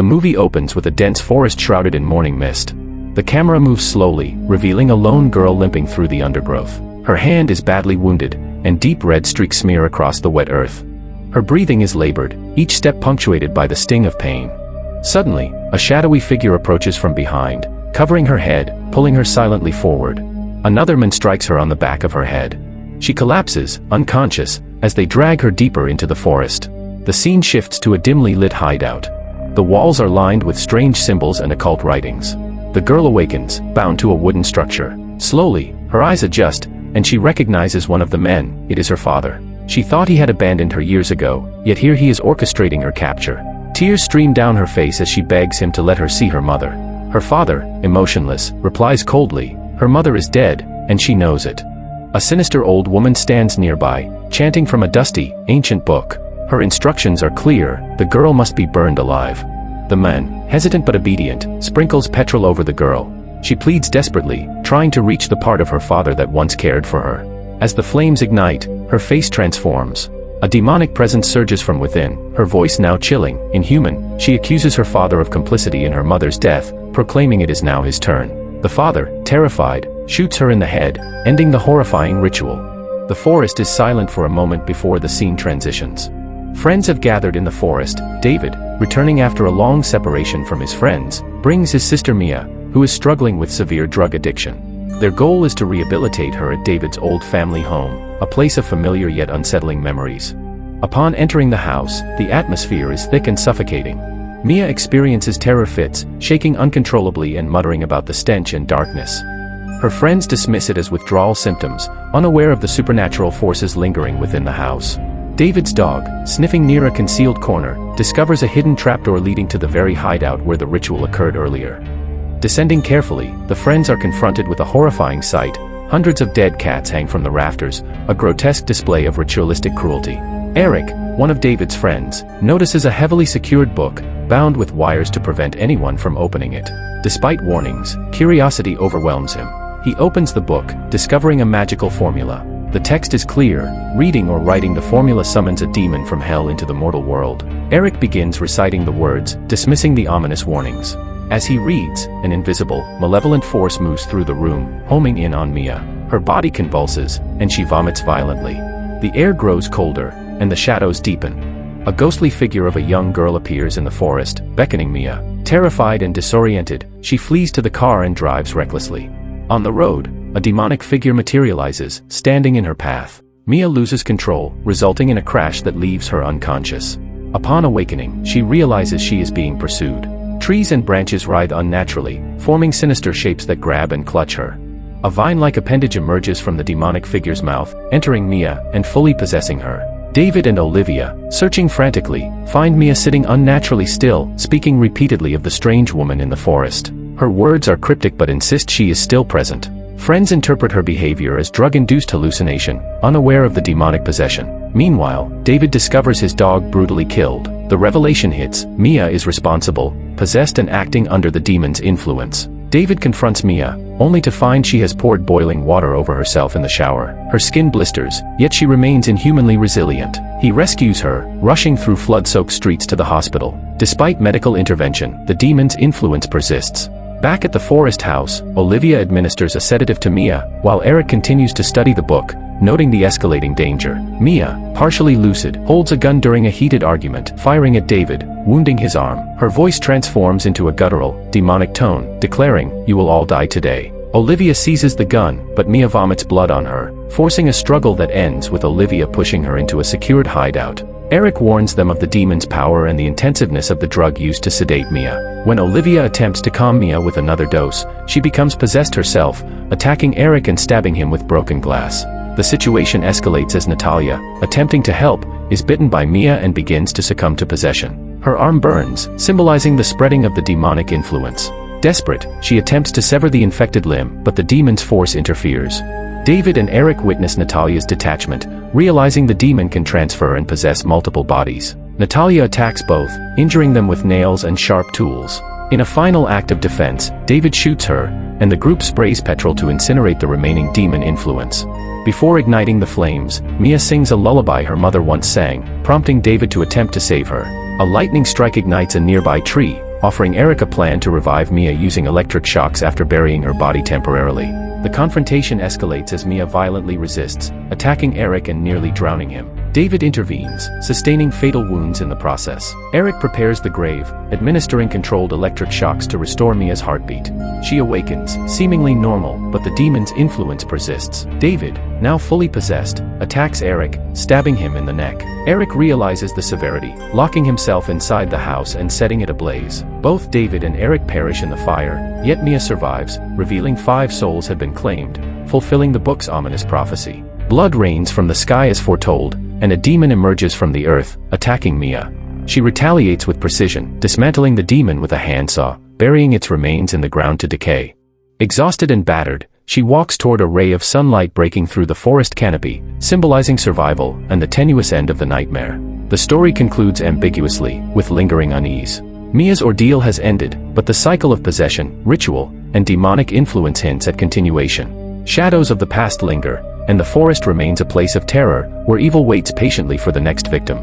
The movie opens with a dense forest shrouded in morning mist. The camera moves slowly, revealing a lone girl limping through the undergrowth. Her hand is badly wounded, and deep red streaks smear across the wet earth. Her breathing is labored, each step punctuated by the sting of pain. Suddenly, a shadowy figure approaches from behind, covering her head, pulling her silently forward. Another man strikes her on the back of her head. She collapses, unconscious, as they drag her deeper into the forest. The scene shifts to a dimly lit hideout. The walls are lined with strange symbols and occult writings. The girl awakens, bound to a wooden structure. Slowly, her eyes adjust, and she recognizes one of the men. It is her father. She thought he had abandoned her years ago, yet here he is orchestrating her capture. Tears stream down her face as she begs him to let her see her mother. Her father, emotionless, replies coldly, "Her mother is dead, and she knows it." A sinister old woman stands nearby, chanting from a dusty, ancient book. Her instructions are clear: the girl must be burned alive. The man, hesitant but obedient, sprinkles petrol over the girl. She pleads desperately, trying to reach the part of her father that once cared for her. As the flames ignite, her face transforms. A demonic presence surges from within, her voice now chilling, inhuman. She accuses her father of complicity in her mother's death, proclaiming it is now his turn. The father, terrified, shoots her in the head, ending the horrifying ritual. The forest is silent for a moment before the scene transitions. Friends have gathered in the forest. David, returning after a long separation from his friends, brings his sister Mia, who is struggling with severe drug addiction. Their goal is to rehabilitate her at David's old family home, a place of familiar yet unsettling memories. Upon entering the house, the atmosphere is thick and suffocating. Mia experiences terror fits, shaking uncontrollably and muttering about the stench and darkness. Her friends dismiss it as withdrawal symptoms, unaware of the supernatural forces lingering within the house. David's dog, sniffing near a concealed corner, discovers a hidden trapdoor leading to the very hideout where the ritual occurred earlier. Descending carefully, the friends are confronted with a horrifying sight. Hundreds of dead cats hang from the rafters, a grotesque display of ritualistic cruelty. Eric, one of David's friends, notices a heavily secured book, bound with wires to prevent anyone from opening it. Despite warnings, curiosity overwhelms him. He opens the book, discovering a magical formula. The text is clear: reading or writing the formula summons a demon from hell into the mortal world. Eric begins reciting the words, dismissing the ominous warnings. As he reads, an invisible, malevolent force moves through the room, homing in on Mia. Her body convulses, and she vomits violently. The air grows colder, and the shadows deepen. A ghostly figure of a young girl appears in the forest, beckoning Mia. Terrified and disoriented, she flees to the car and drives recklessly. On the road, a demonic figure materializes, standing in her path. Mia loses control, resulting in a crash that leaves her unconscious. Upon awakening, she realizes she is being pursued. Trees and branches writhe unnaturally, forming sinister shapes that grab and clutch her. A vine-like appendage emerges from the demonic figure's mouth, entering Mia and fully possessing her. David and Olivia, searching frantically, find Mia sitting unnaturally still, speaking repeatedly of the strange woman in the forest. Her words are cryptic but insist she is still present. Friends interpret her behavior as drug-induced hallucination, unaware of the demonic possession. Meanwhile, David discovers his dog brutally killed. The revelation hits: Mia is responsible, possessed and acting under the demon's influence. David confronts Mia, only to find she has poured boiling water over herself in the shower. Her skin blisters, yet she remains inhumanly resilient. He rescues her, rushing through flood-soaked streets to the hospital. Despite medical intervention, the demon's influence persists. Back at the forest house, Olivia administers a sedative to Mia, while Eric continues to study the book, noting the escalating danger. Mia, partially lucid, holds a gun during a heated argument, firing at David, wounding his arm. Her voice transforms into a guttural, demonic tone, declaring, "You will all die today." Olivia seizes the gun, but Mia vomits blood on her, forcing a struggle that ends with Olivia pushing her into a secured hideout. Eric warns them of the demon's power and the intensiveness of the drug used to sedate Mia. When Olivia attempts to calm Mia with another dose, she becomes possessed herself, attacking Eric and stabbing him with broken glass. The situation escalates as Natalia, attempting to help, is bitten by Mia and begins to succumb to possession. Her arm burns, symbolizing the spreading of the demonic influence. Desperate, she attempts to sever the infected limb, but the demon's force interferes. David and Eric witness Natalia's detachment, realizing the demon can transfer and possess multiple bodies. Natalia attacks both, injuring them with nails and sharp tools. In a final act of defense, David shoots her, and the group sprays petrol to incinerate the remaining demon influence. Before igniting the flames, Mia sings a lullaby her mother once sang, prompting David to attempt to save her. A lightning strike ignites a nearby tree, offering Eric a plan to revive Mia using electric shocks after burying her body temporarily. The confrontation escalates as Mia violently resists, attacking Eric and nearly drowning him. David intervenes, sustaining fatal wounds in the process. Eric prepares the grave, administering controlled electric shocks to restore Mia's heartbeat. She awakens, seemingly normal, but the demon's influence persists. David, now fully possessed, attacks Eric, stabbing him in the neck. Eric realizes the severity, locking himself inside the house and setting it ablaze. Both David and Eric perish in the fire, yet Mia survives, revealing 5 souls had been claimed, fulfilling the book's ominous prophecy. Blood rains from the sky as foretold, and a demon emerges from the earth, attacking Mia. She retaliates with precision, dismantling the demon with a handsaw, burying its remains in the ground to decay. Exhausted and battered, she walks toward a ray of sunlight breaking through the forest canopy, symbolizing survival and the tenuous end of the nightmare. The story concludes ambiguously, with lingering unease. Mia's ordeal has ended, but the cycle of possession, ritual, and demonic influence hints at continuation. Shadows of the past linger, and the forest remains a place of terror, where evil waits patiently for the next victim.